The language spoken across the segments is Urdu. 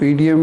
PDM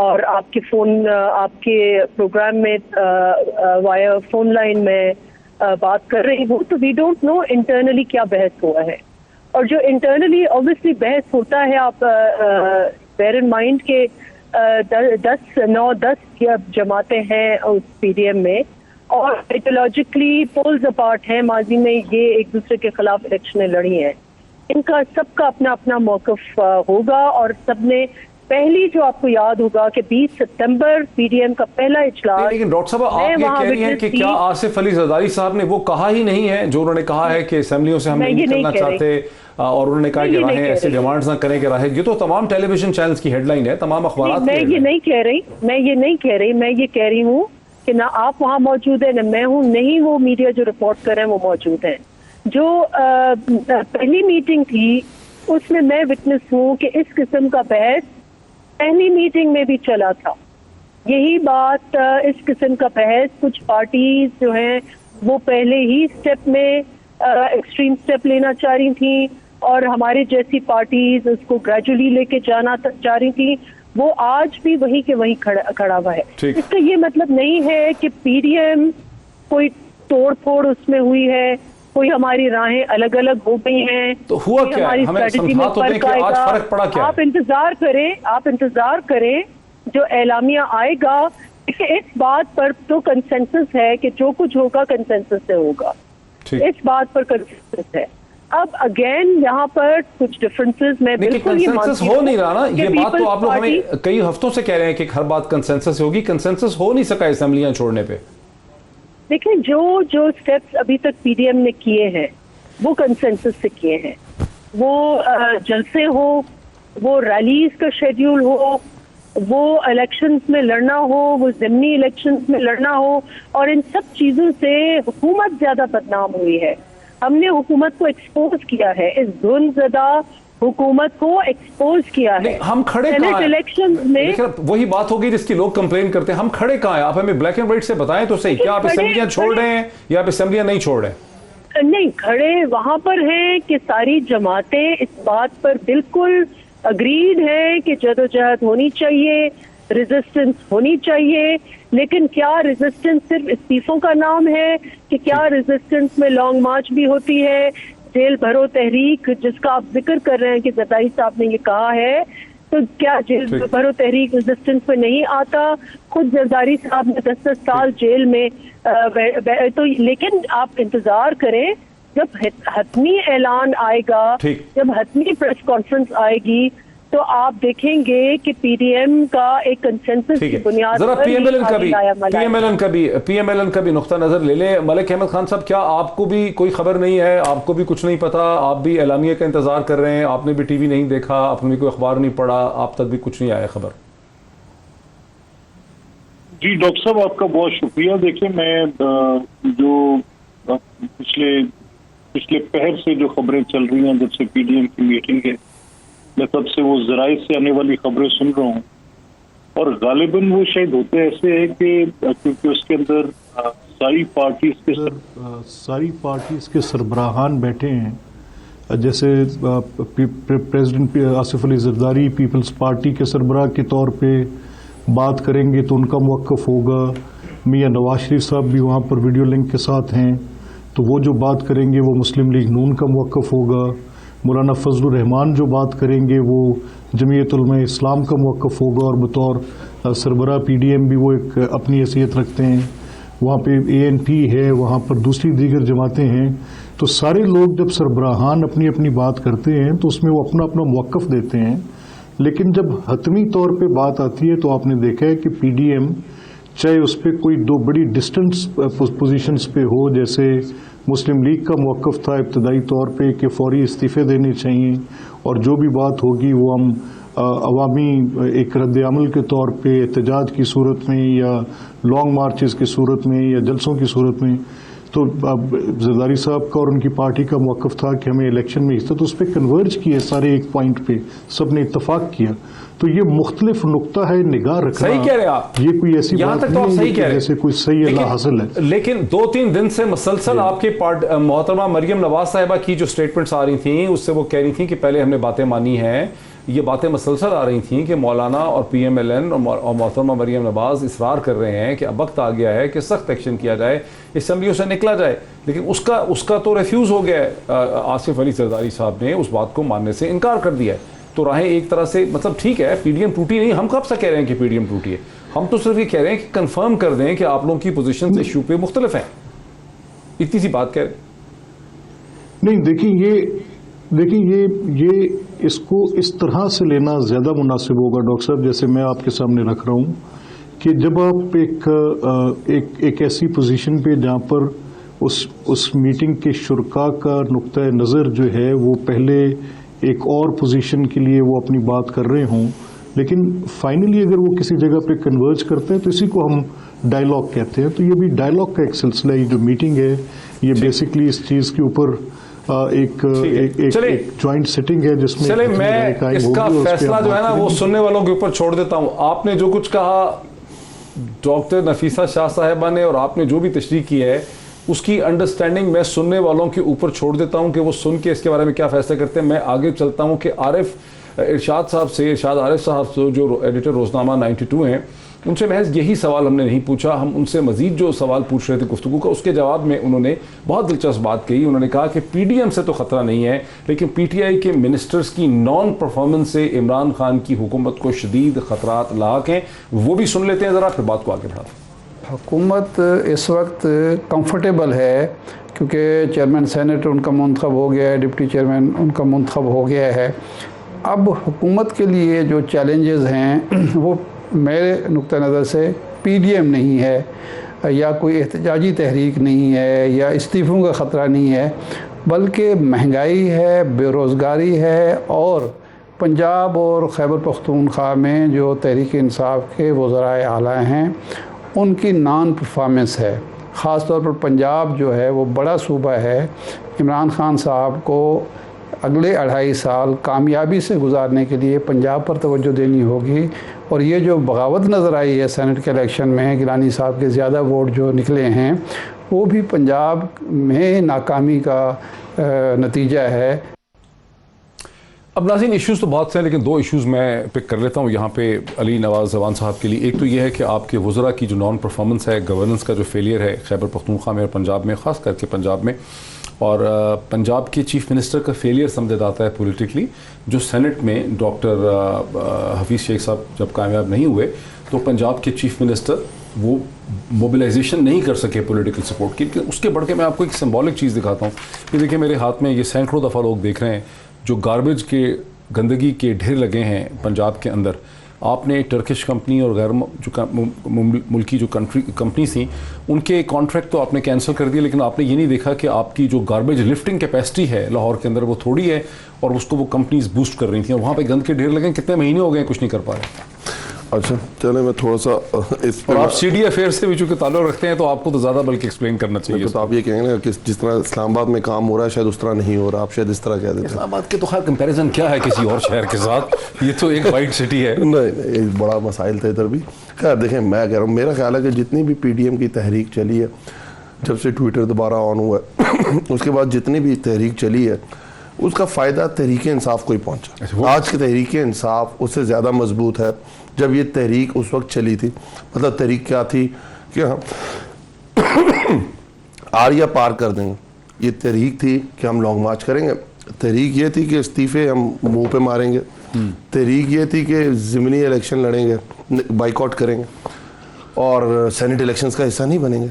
اور آپ کے آپ کے پروگرام میں وایا فون لائن میں بات کر رہی ہوں، تو وی ڈونٹ نو انٹرنلی کیا بحث ہوا ہے. اور جو انٹرنلی آبویسلی بحث ہوتا ہے، آپ بیئر ان مائنڈ کہ 9-10 جماعتیں ہیں اس پی ڈی ایم میں، اور آئیڈیالوجیکلی پولز اپارٹ ہیں. ماضی میں یہ ایک دوسرے کے خلاف الیکشنیں لڑی ہیں. ان کا سب کا اپنا اپنا موقف ہوگا، اور سب نے پہلی جو آپ کو یاد ہوگا کہ 20 ستمبر پی ڈی ایم کا پہلا اجلاس. لیکن ڈاکٹر صاحب آپ یہ کہہ رہی ہیں کہ کیا آصف علی زرداری صاحب نے وہ کہا ہی نہیں ہے جو انہوں نے کہا ہے کہ اسمبلیوں سے ہم نہیں نکلنا چاہتے، اور انہوں نے کہا کہ راہیں ایسے ڈیمانڈز نہ کریں کہ راہیں، یہ تو تمام ٹیلی ویژن چینلز کی ہیڈ لائن ہے، تمام اخبارات. میں یہ نہیں کہہ رہی، میں یہ کہہ رہی ہوں کہ نہ آپ وہاں موجود ہیں، نہ میں ہوں، نہیں وہ میڈیا جو رپورٹ کر رہے ہیں وہ موجود ہیں. جو پہلی میٹنگ تھی اس میں میں وٹنس ہوں کہ اس قسم کا بحث پہلی میٹنگ میں بھی چلا تھا. یہی بات اس قسم کا بحث کچھ پارٹیز جو ہیں وہ پہلے ہی اسٹیپ میں ایکسٹریم اسٹیپ لینا چاہ رہی تھیں، اور ہمارے جیسی پارٹیز اس کو گریجولی لے کے جانا چاہ رہی تھیں. وہ آج بھی وہی کے وہی کھڑا ہوا ہے. اس کا یہ مطلب نہیں ہے کہ پی ڈی ایم کوئی توڑ پھوڑ اس میں ہوئی ہے، کوئی ہماری راہیں الگ الگ ہو گئی ہیں. تو ہوا کیا ہے؟ ہمیں سمجھا تو دیں کہ آج فرق پڑا کیا ہے؟ آپ انتظار کریں جو اعلامیہ آئے گا. اس بات پر تو کنسنسس ہے کہ جو کچھ ہوگا کنسنسس سے ہوگا، اس بات پر کنسنسس ہے. اب اگین یہاں پر کچھ ڈفرنسز میں بالکل یہ مانتی ہوں. ہو نہیں رہا نا، یہ بات تو آپ لوگ ہمیں کئی ہفتوں سے کہہ رہے ہیں کہ ہر بات کنسنسس ہوگی. کنسنسس ہو نہیں سکا اسمبلیاں چھوڑنے پہ. دیکھیں جو اسٹیپس ابھی تک پی ڈی ایم نے کیے ہیں وہ کنسنسس سے کیے ہیں. وہ جلسے ہو، وہ ریلیز کا شیڈیول ہو، وہ الیکشنز میں لڑنا ہو، وہ ضمنی الیکشنز میں لڑنا ہو، اور ان سب چیزوں سے حکومت زیادہ بدنام ہوئی ہے. ہم نے حکومت کو ایکسپوز کیا ہے، اس ظلم زدہ حکومت کو ایکسپوز کیا ہے. ہم کھڑے کہاں ہیں؟ الیکشنز میں وہی بات ہوگی جس کی لوگ کمپلین کرتے ہیں. ہم کھڑے کہاں ہیں؟ آپ ہمیں بلیک اینڈ وائٹ سے بتائیں تو صحیح. کیا آپ اسمبلیاں چھوڑ رہے ہیں یا آپ اسمبلیاں نہیں چھوڑ رہے ہیں؟ نہیں، کھڑے وہاں پر ہیں کہ ساری جماعتیں اس بات پر بالکل اگریڈ ہیں کہ جدوجہد ہونی چاہیے، ریزسٹنس ہونی چاہیے. لیکن کیا ریزسٹنس صرف استعفوں کا نام ہے کہ کیا ریزسٹنس میں لانگ مارچ بھی ہوتی ہے؟ جیل بھرو تحریک جس کا آپ ذکر کر رہے ہیں کہ زرداری صاحب نے یہ کہا ہے، تو کیا جیل بھرو تحریک ریزسٹنس میں نہیں آتا؟ خود زرداری صاحب نے 10 سال جیل میں تو. لیکن آپ انتظار کریں، جب حتمی اعلان آئے گا، جب حتمی پریس کانفرنس آئے گی، تو آپ دیکھیں گے کہ پی ڈی ایم کا ایک کنسنسس کی بنیاد پر پی ایم ایل این کا بھی نقطہ نظر لے لیں. ملک احمد خان صاحب، کیا آپ کو بھی کوئی خبر نہیں ہے؟ آپ کو بھی کچھ نہیں پتا؟ آپ بھی اعلامیہ کا انتظار کر رہے ہیں؟ آپ نے بھی ٹی وی نہیں دیکھا، آپ نے بھی کوئی اخبار نہیں پڑھا، آپ تک بھی کچھ نہیں آیا خبر؟ جی ڈاکٹر صاحب، آپ کا بہت شکریہ. دیکھیں، میں جو پچھلے پہر سے جو خبریں چل رہی ہیں جب سے پی ڈی ایم کی میٹنگ ہے، میں تب سے وہ ذرائع سے آنے والی خبریں سن رہا ہوں، اور غالباً وہ شاید ہوتے ایسے ہیں کہ کیونکہ اس کے اندر ساری پارٹیز کے سربراہان بیٹھے ہیں. جیسے president Asif Ali Zardari Peoples party کے سربراہ کے طور پہ بات کریں گے تو ان کا موقف ہوگا. میاں نواز شریف صاحب بھی وہاں پر ویڈیو لنک کے ساتھ ہیں، تو وہ جو بات کریں گے وہ مسلم لیگ نون کا موقف ہوگا. مولانا فضل الرحمان جو بات کریں گے وہ جمعیت علماء اسلام کا موقف ہوگا، اور بطور سربراہ پی ڈی ایم بھی وہ ایک اپنی حیثیت رکھتے ہیں. وہاں پہ اے این پی ہے، وہاں پر دوسری دیگر جماعتیں ہیں. تو سارے لوگ جب سربراہان اپنی اپنی بات کرتے ہیں تو اس میں وہ اپنا اپنا موقف دیتے ہیں. لیکن جب حتمی طور پہ بات آتی ہے تو آپ نے دیکھا ہے کہ پی ڈی ایم چاہے اس پہ کوئی دو بڑی ڈسٹنس پوزیشنز پہ ہو، جیسے مسلم لیگ کا موقف تھا ابتدائی طور پہ کہ فوری استعفے دینے چاہیے، اور جو بھی بات ہوگی وہ ہم عوامی ایک رد عمل کے طور پہ احتجاج کی صورت میں یا لانگ مارچز کی صورت میں یا جلسوں کی صورت میں. تو اب زرداری صاحب کا اور ان کی پارٹی کا موقف تھا کہ ہمیں الیکشن میں حصہ، تو اس پہ کنورج کیے سارے ایک پوائنٹ پہ سب نے اتفاق کیا. تو یہ مختلف نقطہ ہے نگاہ رکھنا. صحیح کہہ رہے ہیں آپ، یہ کوئی ایسی بات نہیں ہے کہ جیسے کوئی صحیح اللہ حاصل ہے. لیکن 2-3 دن سے مسلسل آپ کے محترمہ مریم نواز صاحبہ کی جو سٹیٹمنٹس آ رہی تھیں، اس سے وہ کہہ رہی تھیں کہ پہلے ہم نے باتیں مانی ہیں، یہ باتیں مسلسل آ رہی تھیں کہ مولانا اور PMLN اور محترمہ مریم نواز اصرار کر رہے ہیں کہ اب وقت آ گیا ہے کہ سخت ایکشن کیا جائے, اسمبلیوں سے نکلا جائے, لیکن اس کا تو ریفیوز ہو گیا ہے. آصف علی زرداری صاحب نے اس بات کو ماننے سے انکار کر دیا ہے. تو راہیں ایک طرح سے مطلب ٹھیک ہے PDM ٹوٹی نہیں, ہم کب سے کہہ رہے ہیں کہ PDM ٹوٹی ہے, ہم تو صرف یہ کہہ رہے ہیں کہ کنفرم کر دیں کہ آپ لوگوں کی پوزیشنز ایشو پہ مختلف ہیں, اتنی سی بات کہہ رہے ہیں. نہیں دیکھیں یہ اس کو اس طرح سے لینا زیادہ مناسب ہوگا ڈاکٹر صاحب, جیسے میں آپ کے سامنے رکھ رہا ہوں کہ جب آپ ایک ایسی پوزیشن پہ جہاں پر اس میٹنگ کے شرکاء کا نقطۂ نظر جو ہے وہ پہلے ایک اور پوزیشن کے لیے وہ اپنی بات کر رہے ہوں, لیکن فائنلی اگر وہ کسی جگہ پہ کنورج کرتے ہیں تو اسی کو ہم ڈائلاگ کہتے ہیں. تو یہ بھی ڈائلاگ کا ایک سلسلہ, یہ جو میٹنگ ہے یہ بیسکلی اس چیز کے اوپر ایک جوائنٹ سیٹنگ ہے جس میں چلے میں اس کا فیصلہ جو ہے نا وہ سننے والوں کے اوپر چھوڑ دیتا ہوں. آپ نے جو کچھ کہا ڈاکٹر نفیسہ شاہ صاحبہ نے اور آپ نے جو بھی تشریح کی ہے اس کی انڈرسٹینڈنگ میں سننے والوں کے اوپر چھوڑ دیتا ہوں کہ وہ سن کے اس کے بارے میں کیا فیصلہ کرتے ہیں. میں آگے چلتا ہوں کہ ارشاد عارف صاحب سے جو ایڈیٹر روزنامہ 92 ہیں, ان سے محض یہی سوال ہم نے نہیں پوچھا, ہم ان سے مزید جو سوال پوچھ رہے تھے گفتگو کا, اس کے جواب میں انہوں نے بہت دلچسپ بات کہی. انہوں نے کہا کہ PDM سے تو خطرہ نہیں ہے, لیکن PTI کے منسٹرز کی نان پرفارمنس سے عمران خان کی حکومت کو شدید خطرات لاحق ہیں. وہ بھی سن لیتے ہیں ذرا, پھر بات کو آگے بڑھاتے ہیں. حکومت اس وقت کمفرٹیبل ہے کیونکہ چیئرمین سینٹ ان کا منتخب ہو گیا ہے, ڈپٹی چیئرمین ان کا منتخب ہو گیا ہے. اب حکومت کے لیے جو چیلنجز ہیں وہ میرے نقطہ نظر سے PDM نہیں ہے, یا کوئی احتجاجی تحریک نہیں ہے, یا استعفوں کا خطرہ نہیں ہے, بلکہ مہنگائی ہے, بے روزگاری ہے, اور پنجاب اور خیبر پختونخوا میں جو تحریک انصاف کے وزرائے اعلیٰ ہیں ان کی نان پرفارمنس ہے. خاص طور پر پنجاب جو ہے وہ بڑا صوبہ ہے. عمران خان صاحب کو اگلے 2.5 سال کامیابی سے گزارنے کے لیے پنجاب پر توجہ دینی ہوگی. اور یہ جو بغاوت نظر آئی ہے سینٹ کے الیکشن میں, گیلانی صاحب کے زیادہ ووٹ جو نکلے ہیں, وہ بھی پنجاب میں ناکامی کا نتیجہ ہے. اب ناظرین ایشوز تو بہت سے ہیں, لیکن 2 ایشوز میں پک کر لیتا ہوں یہاں پہ علی نواز زبان صاحب کے لیے. ایک تو یہ ہے کہ آپ کے وزراء کی جو نان پرفارمنس ہے, گورننس کا جو فیلئر ہے خیبر پختونخوا میں اور پنجاب میں, خاص کر کے پنجاب میں, اور پنجاب کے چیف منسٹر کا فیلئر سمجھا جاتا ہے پولیٹیکلی. جو سینٹ میں ڈاکٹر حفیظ شیخ صاحب جب کامیاب نہیں ہوئے تو پنجاب کے چیف منسٹر وہ موبلائزیشن نہیں کر سکے پولیٹیکل سپورٹ کی. لیکن اس کے بڑھ کے میں آپ کو ایک سمبولک چیز دکھاتا ہوں. یہ دیکھیں میرے ہاتھ میں, یہ سینکڑوں دفعہ لوگ دیکھ رہے ہیں جو گاربیج کے گندگی کے ڈھیر لگے ہیں پنجاب کے اندر. آپ نے ٹرکش کمپنی اور غیر جو ملکی جو کمپنیز تھیں ان کے کانٹریکٹ تو آپ نے کینسل کر دیا, لیکن آپ نے یہ نہیں دیکھا کہ آپ کی جو گاربیج لفٹنگ کیپیسٹی ہے لاہور کے اندر وہ تھوڑی ہے, اور اس کو وہ کمپنیز بوسٹ کر رہی تھیں, اور وہاں پہ گند کے ڈھیر لگے. کتنے مہینے ہو گئے کچھ نہیں کر پا رہے. اچھا چلیں میں تھوڑا سا اس اور آپ CDA افیئر سے بھی چونکہ تعلق رکھتے ہیں تو آپ کو تو زیادہ بلکہ ایکسپلین کرنا چاہیے. تو آپ یہ کہیں گے کہ جس طرح اسلام آباد میں کام ہو رہا ہے شاید اس طرح نہیں ہو رہا, آپ شاید اس طرح کہہ دیتے ہیں. اسلام آباد کے تو خیر کمپیریزن کیا ہے کسی اور شہر کے ساتھ, یہ تو ایک وائٹ سٹی ہے. نہیں ایک بڑا مسائل تھا ادھر بھی. خیر دیکھیں میں کہہ رہا ہوں, میرا خیال ہے کہ جتنی بھی PDM کی تحریک چلی ہے, جب سے ٹویٹر دوبارہ آن ہوا ہے اس کے بعد جتنی بھی تحریک چلی ہے اس کا فائدہ تحریک انصاف کو ہی پہنچا. آج کی تحریک انصاف اس سے زیادہ مضبوط ہے جب یہ تحریک اس وقت چلی تھی. مطلب تحریک کیا تھی کہ ہم آریا پار کر دیں گے, یہ تحریک تھی کہ ہم لانگ مارچ کریں گے. تحریک یہ تھی کہ استعفے ہم منہ پہ ماریں گے. تحریک یہ تھی کہ ضمنی الیکشن لڑیں گے, بائیکاٹ کریں گے اور سینٹ الیکشنز کا حصہ نہیں بنیں گے.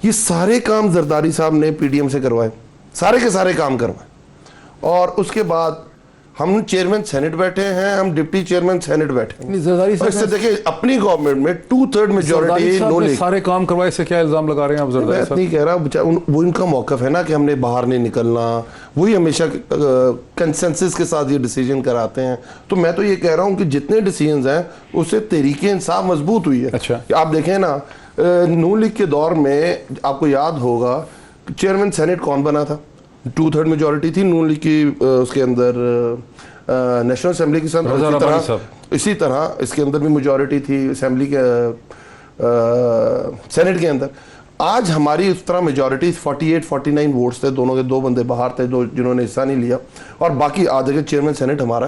یہ سارے کام زرداری صاحب نے PDM سے کروائے, سارے کے سارے کام کروائے. اور اس کے بعد ہم چیئرمین سینٹ بیٹھے ہیں, ہم ڈپٹی چیئرمین سینٹ بیٹھے ہیں. زرداری صاحب اس سے دیکھیں اپنی گورنمنٹ میں 2/3 میجورٹی نو لے, سارے کام کروائے سے کیا الزام لگا رہے ہیں آپ زرداری صاحب؟ نہیں کہہ رہا, وہ ان کا موقف ہے نا کہ ہم نے باہر نہیں نکلنا, وہی ہمیشہ کنسنسس کے ساتھ یہ ڈیسیجن کراتے ہیں. تو میں تو یہ کہہ رہا ہوں کہ جتنے ڈیسیجنز ہیں اس سے تحریک انصاف مضبوط ہوئی ہے. اچھا آپ دیکھیں نا نون لیگ کے دور میں آپ کو یاد ہوگا چیئرمین سینٹ کون بنا تھا, 2/3 میجورٹی تھی نون لیگ کی اس کے اندر, نیشنل اسمبلی کے ساتھ اسی طرح اس کے اندر بھی میجورٹی تھی اسمبلی کے سینٹ کے اندر. آج ہماری اس طرح میجورٹی 48-49 ووٹس تھے, دونوں کے 2 بندے باہر تھے جنہوں نے حصہ نہیں لیا, اور باقی آج اگر چیئرمین سینٹ ہمارا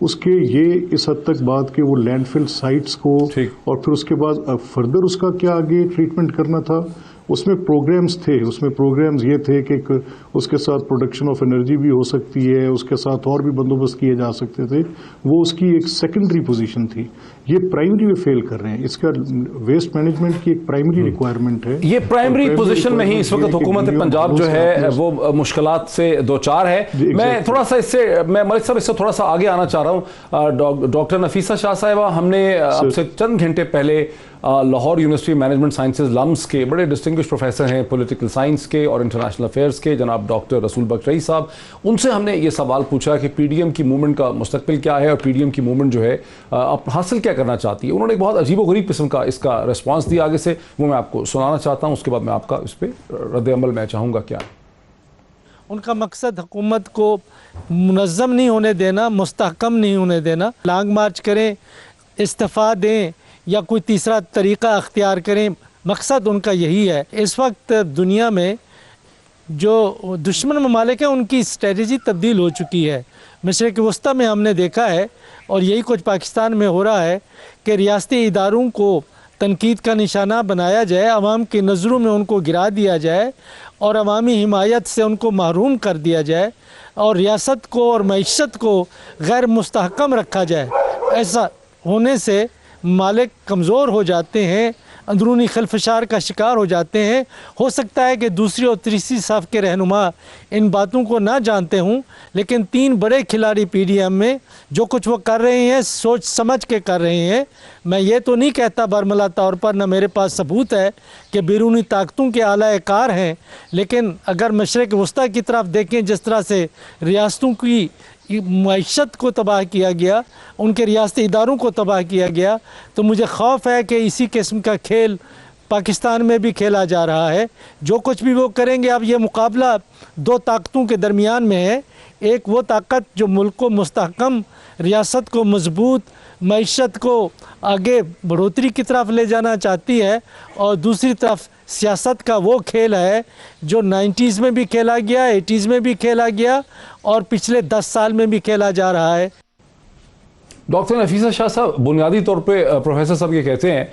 اس کے یہ اس حد تک بات کہ وہ لینڈ فل سائٹس کو اور پھر اس کے بعد فردر اس کا کیا آگے ٹریٹمنٹ کرنا تھا، اس میں پروگرامز تھے. اس میں پروگرامز یہ تھے کہ اس کے ساتھ پروڈکشن آف انرجی بھی ہو سکتی ہے، اس کے ساتھ اور بھی بندوبست کیے جا سکتے تھے. وہ اس کی ایک سیکنڈری پوزیشن تھی. یہ پرائمری میں فیل کر رہے ہیں. اس کا ویسٹ مینجمنٹ کی ایک پرائمری ریکوائرمنٹ ہے. یہ پرائمری پوزیشن میں ہی اس وقت حکومت پنجاب جو ہے وہ مشکلات سے دوچار ہے. میں تھوڑا سا اس سے ملک صاحب اس سے تھوڑا سا آگے آنا چاہ رہا ہوں. ڈاکٹر نفیسہ شاہ صاحبہ، ہم نے اب سے چند گھنٹے پہلے لاہور یونیورسٹی مینجمنٹ سائنسز لمس کے بڑے ڈسٹنگوش پروفیسر ہیں پولیٹیکل سائنس کے اور انٹرنیشنل افیئرس کے، جناب ڈاکٹر رسول بخش رئی صاحب، ان سے ہم نے یہ سوال پوچھا کہ پی ڈی ایم کی موومنٹ کا مستقبل کیا ہے اور پی ڈی ایم کی موومنٹ جو ہے اب حاصل کیا کرنا چاہتی ہے. انہوں نے ایک بہت عجیب و غریب قسم کا اس کا ریسپانس دیا آگے سے، وہ میں آپ کو سنانا چاہتا ہوں. اس کے بعد میں آپ کا اس پہ رد عمل میں چاہوں گا. کیا ان کا مقصد حکومت کو منظم نہیں ہونے دینا، مستحکم نہیں ہونے دینا. لانگ مارچ کریں، استعفیٰ دیں یا کوئی تیسرا طریقہ اختیار کریں، مقصد ان کا یہی ہے. اس وقت دنیا میں جو دشمن ممالک ہیں ان کی اسٹریٹجی تبدیل ہو چکی ہے. مشرق وسطیٰ میں ہم نے دیکھا ہے اور یہی کچھ پاکستان میں ہو رہا ہے کہ ریاستی اداروں کو تنقید کا نشانہ بنایا جائے، عوام کی نظروں میں ان کو گرا دیا جائے اور عوامی حمایت سے ان کو محروم کر دیا جائے اور ریاست کو اور معیشت کو غیر مستحکم رکھا جائے. ایسا ہونے سے ممالک کمزور ہو جاتے ہیں، اندرونی خلفشار کا شکار ہو جاتے ہیں. ہو سکتا ہے کہ دوسری اور تیسری صف کے رہنما ان باتوں کو نہ جانتے ہوں، لیکن تین بڑے کھلاڑی پی ڈی ایم میں جو کچھ وہ کر رہے ہیں سوچ سمجھ کے کر رہے ہیں. میں یہ تو نہیں کہتا برملا طور پر، نہ میرے پاس ثبوت ہے کہ بیرونی طاقتوں کے اعلی کار ہیں، لیکن اگر مشرق وسطیٰ کی طرف دیکھیں جس طرح سے ریاستوں کی معیشت کو تباہ کیا گیا، ان کے ریاستی اداروں کو تباہ کیا گیا، تو مجھے خوف ہے کہ اسی قسم کا کھیل پاکستان میں بھی کھیلا جا رہا ہے. جو کچھ بھی وہ کریں گے، اب یہ مقابلہ دو طاقتوں کے درمیان میں ہے. ایک وہ طاقت جو ملک کو مستحکم، ریاست کو مضبوط، معیشت کو آگے بڑھوتری کی طرف لے جانا چاہتی ہے، اور دوسری طرف سیاست کا وہ کھیل ہے جو 90s میں بھی کھیلا گیا، 80s میں بھی کھیلا گیا اور پچھلے 10 سال میں بھی کھیلا جا رہا ہے. ڈاکٹر نفیسہ شاہ صاحب، بنیادی طور پہ پروفیسر صاحب یہ کہتے ہیں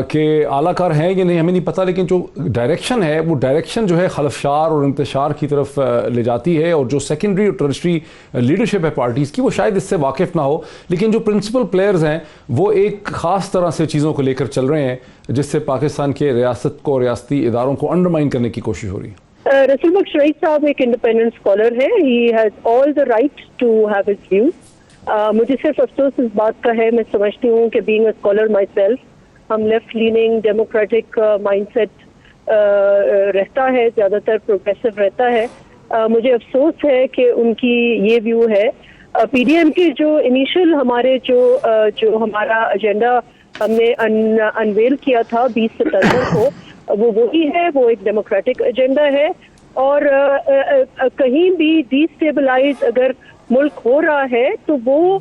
کہ اعلیٰ کار ہیں یا نہیں ہمیں نہیں پتہ، لیکن جو ڈائریکشن ہے وہ ڈائریکشن جو ہے خلفشار اور انتشار کی طرف لے جاتی ہے، اور جو سیکنڈری اور ٹرشری لیڈرشپ ہے پارٹیز کی وہ شاید اس سے واقف نہ ہو، لیکن جو پرنسپل پلیئرز ہیں وہ ایک خاص طرح سے چیزوں کو لے کر چل رہے ہیں جس سے پاکستان کے ریاست کو، ریاستی اداروں کو انڈرمائن کرنے کی کوشش ہو رہی ہے. رسول بخش رئی صاحب ایک انڈیپینڈنٹ اسکالر ہے. He has all the right to have his views. مجھے صرف افسوس اس بات کا ہے، میں سمجھتی ہوں کہ being a scholar myself, ہم left leaning democratic mindset رہتا ہے، زیادہ تر پروگریسو رہتا ہے. مجھے افسوس ہے کہ ان کی یہ ویو ہے. پی ڈی ایم کے جو انیشل ہمارے جو ہمارا ایجنڈا ہم نے انویل کیا تھا 20 ستمبر کو، وہ وہی ہے، وہ ایک ڈیموکریٹک ایجنڈا ہے. اور کہیں بھی ڈی اسٹیبلائز اگر ملک ہو رہا ہے تو وہ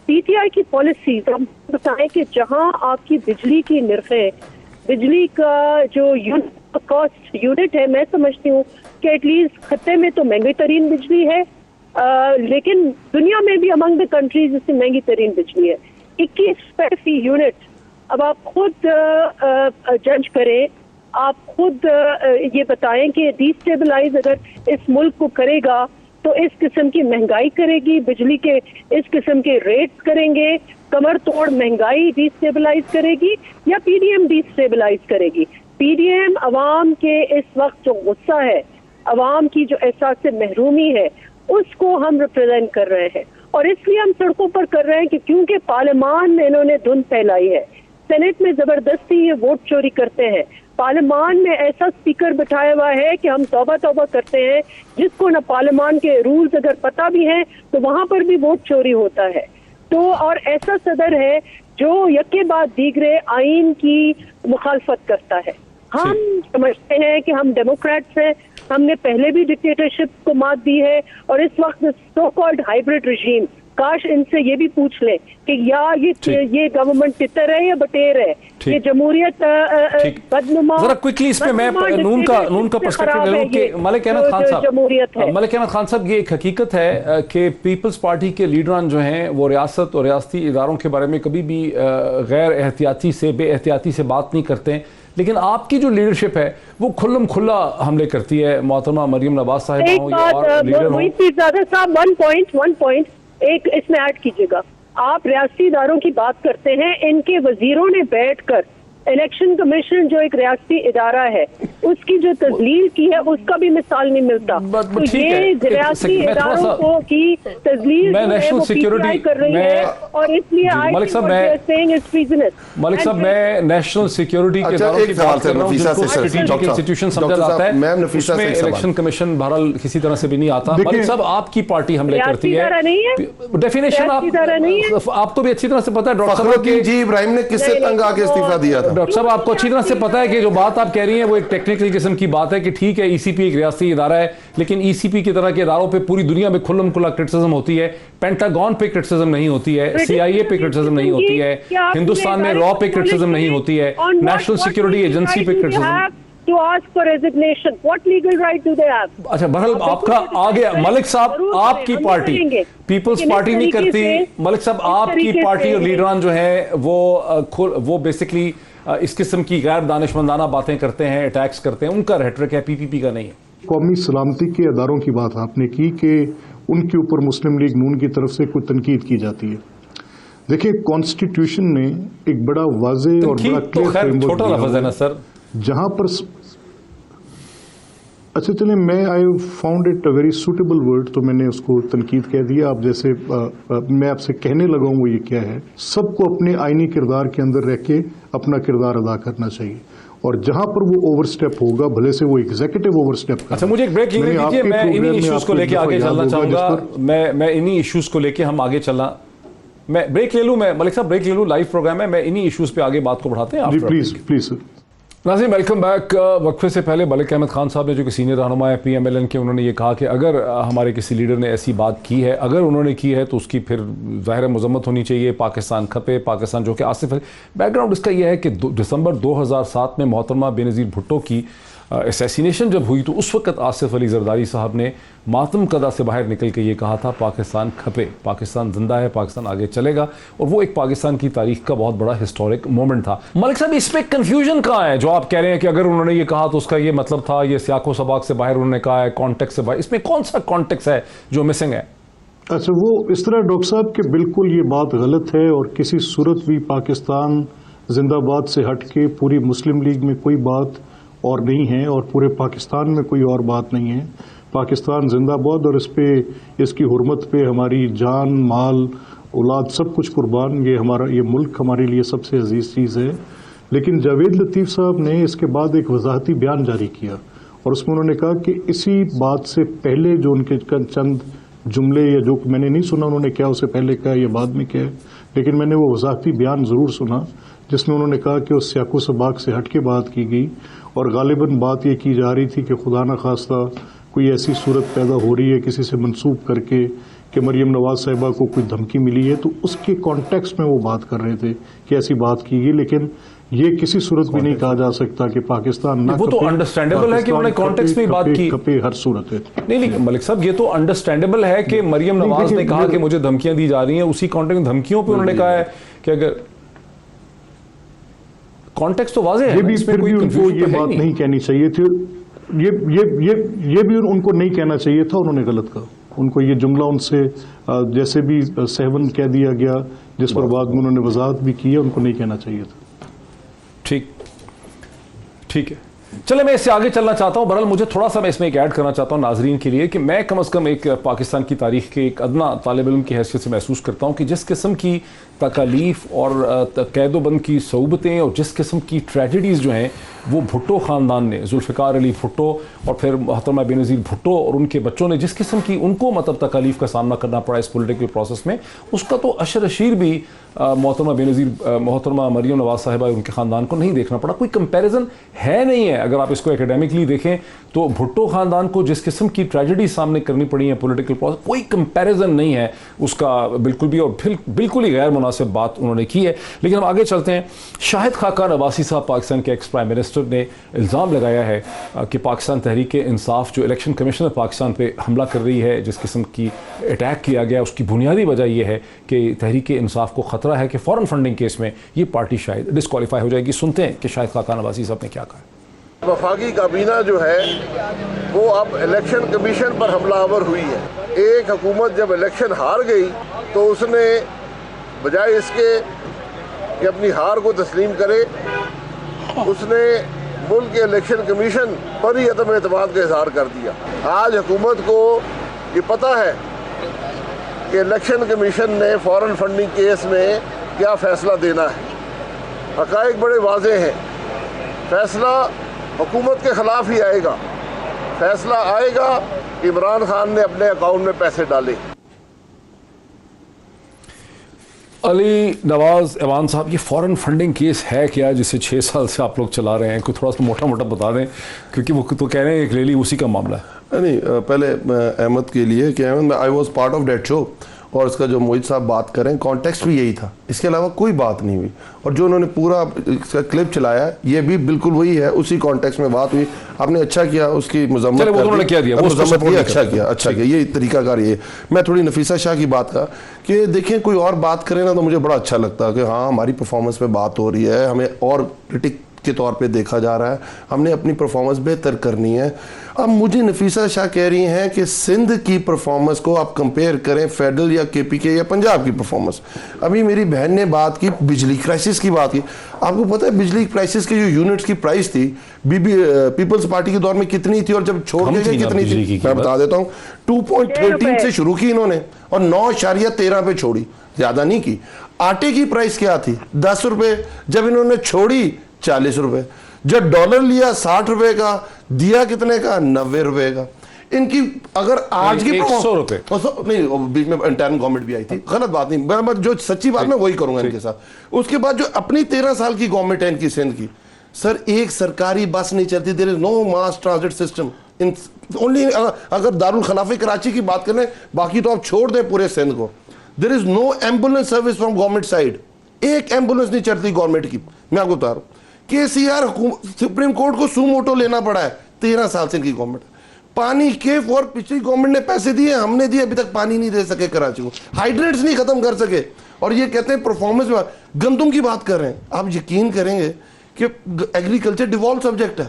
پی ٹی آئی کی پالیسیز ہم بتائیں کہ جہاں آپ کی بجلی کی نرخیں، بجلی کا جو کاسٹ یونٹ ہے، میں سمجھتی ہوں کہ ایٹ لیسٹ خطے میں تو مہنگی ترین بجلی ہے، لیکن دنیا میں بھی امنگ دا کنٹریز اس سے مہنگی ترین بجلی ہے. 21 روپے فی یونٹ. اب آپ خود جج کریں، آپ خود یہ بتائیں کہ ڈی اسٹیبلائز اگر اس ملک کو کرے گا تو اس قسم کی مہنگائی کرے گی، بجلی کے اس قسم کے ریٹس کریں گے، کمر توڑ مہنگائی ڈی اسٹیبلائز کرے گی یا P D M D stabilize کرے گی؟ پی ڈی ایم عوام کے اس وقت جو غصہ ہے، عوام کی جو احساس سے محرومی ہے، اس کو ہم ریپرزینٹ کر رہے ہیں. اور اس لیے ہم سڑکوں پر کر رہے ہیں کہ کیونکہ پارلیمان میں انہوں نے دھند پھیلائی ہے، سینٹ میں زبردستی یہ ووٹ چوری کرتے ہیں، پارلیمان میں ایسا اسپیکر بٹھایا ہوا ہے کہ ہم توبہ توبہ کرتے ہیں، جس کو نہ پارلیمان کے رولز اگر پتہ بھی ہیں تو وہاں پر بھی ووٹ چوری ہوتا ہے. تو اور ایسا صدر ہے جو یکے بعد دیگرے آئین کی مخالفت کرتا ہے. ہم سمجھتے ہیں کہ ہم ڈیموکریٹس ہیں، ہم نے پہلے بھی ڈکٹیٹرشپ کو مات دی ہے، اور اس وقت سو کالڈ ہائیبرڈ رژیم کاش ان سے یہ بھی پوچھ لیں کہ یا یہ گورنمنٹ تتر ہے یا بٹیر ہے, یہ جمہوریت بدنما. ذرا کوئکلی اس میں نون کا پرسپیکٹو لے لوں کہ ملک احمد خان صاحب یہ ایک حقیقت ہے کہ پیپلز پارٹی کے لیڈران جو ہیں وہ ریاست اور ریاستی اداروں کے بارے میں کبھی بھی غیر احتیاطی سے بے احتیاطی سے بات نہیں کرتے ہیں, لیکن آپ کی جو لیڈرشپ ہے وہ کھلم کھلا حملے کرتی ہے محترمہ مریم نواز صاحب صاحب. ون پوائنٹ ایک اس میں ایڈ کیجیے گا, آپ ریاستی اداروں کی بات کرتے ہیں, ان کے وزیروں نے بیٹھ کر الیکشن کمیشن جو ایک ریاستی ادارہ ہے اس کی جو تذلیل کی ہے اس کا بھی مثال نہیں ملتا. تو یہ ریاستی اداروں کو کی تذلیل نیشنل سیکیورٹی کر رہی ہے اور اس لیے ملک صاحب میں نیشنل سیکیورٹی کے اداروں کی بات کر رہا ہوں جن کو اسٹریٹجک انسٹیٹیوشن سمجھا جاتا ہے, اس میں الیکشن کمیشن بہرحال کسی طرح سے بھی نہیں آتا. ملک صاحب آپ کی پارٹی حملے کرتی ہے, ڈیفینیشن آپ کو بھی اچھی طرح سے پتا ہے. ڈاکٹر صاحب جی ابراہیم نے کس سے تنگ آ کے استعفیٰ دیا تھا؟ ڈاکٹر صاحب آپ کو اچھی طرح سے پتا ہے کہ جو بات آپ کہہ رہی ہیں وہ ایک ٹیکنیکل قسم کی بات ہے کہ ٹھیک ہے ای سی پی ایک ریاستی ادارہ ہے, لیکن ای سی پی کی طرح کے اداروں پہ پوری دنیا میں کھلم کھلا کرٹیسزم ہوتی ہے. پینٹاگون پہ کرٹیسزم نہیں ہوتی ہے, سی آئی اے پہ کرٹیسزم نہیں ہوتی ہے, ہندوستان میں را پہ کرٹیسزم نہیں ہوتی ہے, نیشنل سیکیورٹی ایجنسی پہ criticism. To ask for resignation. What legal right do they have? اچھا بہرحال آپ کا آگے ملک صاحب آپ کی پارٹی پیپلز پارٹی نہیں کرتی. ملک صاحب آپ کی پارٹی اور لیڈران جو ہیں وہ بیسکلی اس قسم کی غیر دانشمندانہ باتیں کرتے ہیں, اٹیکس کرتے ہیں, ان کا ریٹرک ہے, پی پی پی کا نہیں ہے. قومی سلامتی کے اداروں کی بات آپ نے کی کہ ان کے اوپر مسلم لیگ نون کی طرف سے کوئی تنقید کی جاتی ہے. دیکھیں کانسٹیٹیوشن نے ایک بڑا واضح اور بڑا کلیئر فریم ورک چھوٹا لفظ ہے نا سر, جہاں پر اچھا چلیں میں I found it a very suitable word, تو میں نے اس کو تنقید کہہ دیا. آپ جیسے میں آپ سے کہنے لگا ہوں وہ یہ کیا ہے, سب کو اپنے آئینی کردار کے اندر رہ کے اپنا کردار ادا کرنا چاہیے, اور جہاں پر وہ اوور سٹیپ ہوگا بھلے سے وہ ایگزیکٹو اوور سٹیپ کا. اچھا مجھے ایک بریک لینے دیجیے, میں انہی ایشوز کو لے کے آگے چلنا چاہوں گا. میں انہی ایشوز کو لے کے ہم آگے چلنا, میں بریک لے لوں, میں ملک صاحب بریک لے لوں, لائیو پروگرام ہے, میں انہی ایشوز پہ آگے بات کو بڑھاتے ہیں. جی پلیز پلیز. ناظرین ویلکم بیک. وقفے سے پہلے ملک احمد خان صاحب نے جو کہ سینئر رہنما ہے پی ایم ایل این کے, انہوں نے یہ کہا کہ اگر ہمارے کسی لیڈر نے ایسی بات کی ہے, اگر انہوں نے کی ہے تو اس کی پھر ظاہر مذمت ہونی چاہیے. پاکستان کھپے, پاکستان جو کہ آصف علی. بیک گراؤنڈ اس کا یہ ہے کہ دسمبر 2007 میں محترمہ بینظیر بھٹو کی اسیسینیشن جب ہوئی تو اس وقت آصف علی زرداری صاحب نے ماتم قدا سے باہر نکل کے یہ کہا تھا پاکستان کھپے, پاکستان زندہ ہے, پاکستان آگے چلے گا, اور وہ ایک پاکستان کی تاریخ کا بہت بڑا ہسٹورک مومنٹ تھا. ملک صاحب اس پہ کنفیوژن کہاں ہے جو آپ کہہ رہے ہیں کہ اگر انہوں نے یہ کہا تو اس کا یہ مطلب تھا, یہ سیاق و سباق سے باہر انہوں نے کہا ہے, کانٹیکس سے باہر, اس میں کون سا کانٹیکس ہے جو مسنگ ہے؟ اچھا وہ اس طرح ڈاکٹر صاحب کہ بالکل یہ بات غلط ہے, اور کسی صورت بھی پاکستان زندہ باد سے ہٹ کے پوری مسلم لیگ میں کوئی بات اور نہیں ہے, اور پورے پاکستان میں کوئی اور بات نہیں ہے. پاکستان زندہ باد, اور اس پہ اس کی حرمت پہ ہماری جان مال اولاد سب کچھ قربان. یہ ملک ہمارے لیے سب سے عزیز چیز ہے. لیکن جاوید لطیف صاحب نے اس کے بعد ایک وضاحتی بیان جاری کیا, اور اس میں انہوں نے کہا کہ اسی بات سے پہلے جو ان کے چند جملے یا جو میں نے نہیں سنا انہوں نے کیا اسے پہلے کہا یا بعد میں کیا, لیکن میں نے وہ وضاحتی بیان ضرور سنا جس میں انہوں نے کہا کہ اس سیاق و سباق سے ہٹ کے بات کی گئی, اور غالباً بات یہ کی جا رہی تھی کہ خدا نہ خواستہ کوئی ایسی صورت پیدا ہو رہی ہے کسی سے منسوب کر کے کہ مریم نواز صاحبہ کو کوئی دھمکی ملی ہے, تو اس کے کانٹیکسٹ میں وہ بات کر رہے تھے کہ ایسی بات کی گئی. لیکن یہ کسی صورت بھی نہیں کہا جا سکتا کہ پاکستان نہ, وہ تو انڈرسٹینڈیبل ہے کہ انہوں نے کانٹیکسٹ میں بات کی, کپے ہر صورت ہے. نہیں ملک صاحب یہ تو انڈرسٹینڈیبل ہے کہ مریم نواز نے کہا کہ مجھے دھمکیاں دی جا رہی ہیں, اسی کانٹیکسٹ میں دھمکیوں پہ انہوں نے کہا ہے کہ اگر کانٹیکسٹ تو واضح ہے. یہ بھی پھر بھی ان کو یہ بات نہیں کہنی چاہیے تھی, یہ بھی ان کو نہیں کہنا چاہیے تھا, انہوں نے غلط کہا. ان کو یہ جملہ ان سے جیسے بھی سیون کہہ دیا گیا جس پر بعد میں انہوں نے وضاحت بھی کی ہے, ان کو نہیں کہنا چاہیے تھا. ٹھیک ہے, چلے میں اس سے آگے چلنا چاہتا ہوں. بہرحال مجھے تھوڑا سا میں اس میں ایک ایڈ کرنا چاہتا ہوں ناظرین کے لیے کہ میں کم از کم ایک پاکستان کی تاریخ کے ایک ادنا طالب علم کی حیثیت سے محسوس کرتا ہوں کہ جس قسم کی تکالیف اور قید و بند کی صعوبتیں اور جس قسم کی ٹریجڈیز جو ہیں وہ بھٹو خاندان نے, ذوالفقار علی بھٹو اور پھر محترمہ بینظیر بھٹو اور ان کے بچوں نے جس قسم کی ان کو مطلب تکالیف کا سامنا کرنا پڑا اس پولیٹیکل پروسیس میں, اس کا تو اشر اشیر بھی محترمہ بینظیر, محترمہ مریم نواز صاحبہ ان کے خاندان کو نہیں دیکھنا پڑا. کوئی کمپیریزن ہے نہیں ہے. اگر آپ اس کو اکیڈیمکلی دیکھیں تو بھٹو خاندان کو جس قسم کی ٹریجڈی سامنے کرنی پڑی ہے پولیٹیکل پروسیس, کوئی کمپیریزن نہیں ہے اس کا بالکل بھی, اور بالکل ہی غیر مناسب بات انہوں نے کی ہے. لیکن ہم آگے چلتے ہیں. شاہد خاقان عباسی صاحب پاکستان کے ایکس پرائم منسٹر نے الزام لگایا ہے کہ پاکستان تحریک انصاف جو الیکشن کمیشن پاکستان پہ حملہ کر رہی ہے, جس قسم کی اٹیک کیا گیا, اس کی بنیادی وجہ یہ ہے کہ تحریک انصاف کو خطرہ ہے کہ فورن فنڈنگ کیس میں یہ پارٹی شاید ڈسکوالیفائی ہو جائے گی. سنتے ہیں کہ شاہد خاقان عباسی صاحب نے کیا کہا. وفاقی کابینہ جو ہے وہ اب الیکشن کمیشن پر حملہ آور ہوئی ہے. ایک حکومت جب الیکشن ہار گئی تو اس نے بجائے اس کے کہ اپنی ہار کو تسلیم کرے, اس نے ملک کے الیکشن کمیشن پر ہی عدم اعتماد کا اظہار کر دیا. آج حکومت کو یہ پتہ ہے کہ الیکشن کمیشن نے فورن فنڈنگ کیس میں کیا فیصلہ دینا ہے. حقائق بڑے واضح ہیں. فیصلہ حکومت کے خلاف ہی آئے گا. فیصلہ آئے گا عمران خان نے اپنے اکاؤنٹ میں پیسے ڈالے. علی نواز ایوان صاحب, یہ فورن فنڈنگ کیس ہے کیا جسے 6 سال سے آپ لوگ چلا رہے ہیں؟ کوئی تھوڑا سا موٹا موٹا بتا دیں, کیونکہ وہ تو کہہ رہے ہیں کلیئرلی اسی کا معاملہ ہے. نہیں, پہلے احمد کے لیے کہ Ahmad I was part of that show, اور اس کا جو موہت صاحب بات کریں کانٹیکسٹ بھی یہی تھا, اس کے علاوہ کوئی بات نہیں ہوئی. اور جو انہوں نے پورا اس کا کلپ چلایا یہ بھی بالکل وہی ہے, اسی کانٹیکسٹ میں بات ہوئی. آپ نے اچھا کیا اس کی مذمت اچھا کیا, یہ طریقہ کار. یہ میں تھوڑی نفیسہ شاہ کی بات کا کہ دیکھیں کوئی اور بات کرے نا تو مجھے بڑا اچھا لگتا کہ ہاں ہماری پرفارمنس پہ بات ہو رہی ہے, ہمیں اور کرٹک کے طور پہ دیکھا جا رہا ہے, ہم نے اپنی پرفارمنس بہتر کرنی ہے. اب مجھے نفیسہ شاہ کہہ رہی ہیں کہ سندھ کی پرفارمنس کو آپ کمپیئر کریں فیڈرل یا کے پی کے یا پنجاب کی پرفارمنس. ابھی میری بہن نے بات کی بجلی کرائسس کی بات کی. آپ کو پتہ ہے بجلی کرائسس کی جو یونٹس کی پرائس تھی پیپلز پارٹی کے دور میں کتنی تھی اور جب چھوڑ کے گئے کتنی تھی؟ میں بتا دیتا ہوں. 2.13 سے شروع کی انہوں نے اور 9.13 پہ چھوڑی, زیادہ نہیں کی. آٹے کی پرائس کیا تھی؟ 10 روپے, جب انہوں نے چھوڑی 40 روپے. جب ڈالر لیا 60 روپے کا, دیا کتنے کا؟ 90 روپے کا. ان کی اگر آج کی 100 روپے نہیں, بیچ میں انٹرن گورنمنٹ بھی آئی تھی, غلط بات نہیں, جو سچی بات میں وہی کروں گا ان کے ساتھ. اس کے بعد جو اپنی 13 سال کی گورنمنٹ ہے ان کی سندھ کی, سر ایک سرکاری بس نہیں چلتی. دیر is know mass transit system only. اگر دارالخلافہ کراچی کی بات کریں, باقی تو آپ چھوڑ دیں پورے سندھ کو. There is no ambulance service from government side. ایک ایمبولینس نہیں چلتی گورنمنٹ کی. میں آپ کو بتا رہا ہوں کے سی آر سپریم کورٹ کو سو موٹو لینا پڑا ہے 13 سال سے ان کی گورنمنٹ. پانی کے فور پچھلی گورنمنٹ نے پیسے دیے, ہم نے دیے, ابھی تک پانی نہیں دے سکے کراچی کو, ہائیڈرینٹس نہیں ختم کر سکے. اور یہ کہتے ہیں پرفارمنس میں گندم کی بات کر رہے ہیں. آپ یقین کریں گے کہ ایگریکلچر ڈیوالو سبجیکٹ ہے.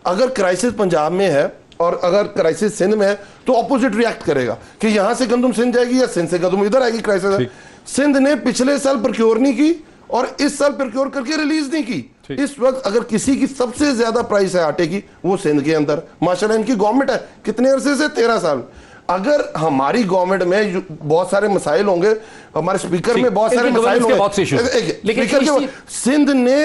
اگر کرائسس پنجاب میں ہے اور اگر کرائسس سندھ میں ہے تو اپوزٹ ریئیکٹ کرے گا کہ یہاں سے گندم سندھ جائے گی یا سندھ سے گندم ادھر آئے گی. کرائسس سندھ نے پچھلے سال پرکیور نہیں کی اور اس سال پرکیور کر کے ریلیز نہیں کی. اس وقت اگر کسی کی سب سے زیادہ پرائس ہے آٹے کی وہ سندھ کے اندر. ماشاءاللہ ان کی گورنمنٹ ہے کتنے عرصے سے؟ 13 سال. اگر ہماری گورنمنٹ میں بہت سارے مسائل ہوں گے, ہمارے اسپیکر میں بہت سارے مسائل ہوں گے, سندھ نے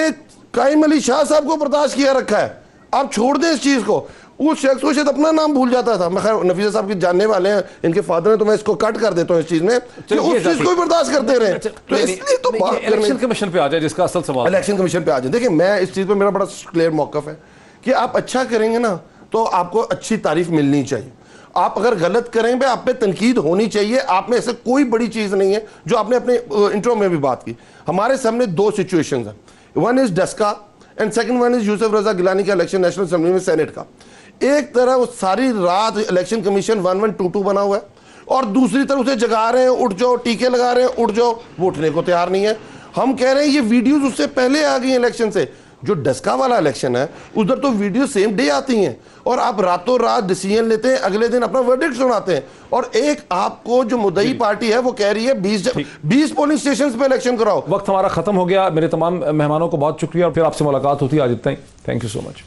قائم علی شاہ صاحب کو برداشت کیا رکھا ہے. آپ چھوڑ دیں اس چیز کو. اس شخص کو شاید اپنا نام بھول جاتا تھا. میں خیر نفیسہ صاحب کے جاننے والے ہیں, ان کے فادر ہیں, تو میں اس کو کٹ کر دیتا ہوں اس چیز میں کہ اس چیز کو بھی برداشت کرتے رہے. تو اس لیے تو بات الیکشن کمیشن پہ آ جائے جس کا اصل سوال. الیکشن کمیشن پہ آ جائیں. دیکھیں میں اس چیز پہ میرا بڑا کلیئر موقف ہے کہ آپ اچھا کریں گے نا تو آپ کو اچھی تعریف ملنی چاہیے. آپ اگر غلط کریں گے آپ پہ تنقید ہونی چاہیے. آپ میں ایسے کوئی بڑی چیز نہیں ہے. جو آپ نے اپنے انٹرو میں بھی بات کی, ہمارے سامنے 2 سچویشنز ہیں. One is Daska and second one is Yousaf Raza Gilani کا الیکشن نیشنل اسمبلی میں سینٹ کا. ایک طرح وہ ساری رات الیکشن کمیشن 1122 بنا ہوا ہے اور دوسری طرف اسے جگا رہے ہیں, اٹھ جاؤ, ٹیکے لگا رہے ہیں, اٹھ جاؤ. وہ اٹھنے کو تیار نہیں ہے. ہم کہہ رہے ہیں یہ ویڈیوز اس سے پہلے آ گئی ہیں الیکشن سے. جو ڈسکا والا الیکشن ہے ادھر تو ویڈیو سیم ڈے آتی ہیں اور آپ راتوں رات ڈیسیژن لیتے ہیں, اگلے دن اپنا ورڈکٹ سناتے ہیں. اور ایک آپ کو جو مدعی پارٹی ہے وہ کہہ رہی ہے 20 پولنگ سٹیشنز پہ الیکشن کراؤ. وقت ہمارا ختم ہو گیا. میرے تمام مہمانوں کو بہت شکریہ اور پھر آپ سے ملاقات ہوتی ہے. آج اتنا ہی. Thank you so much.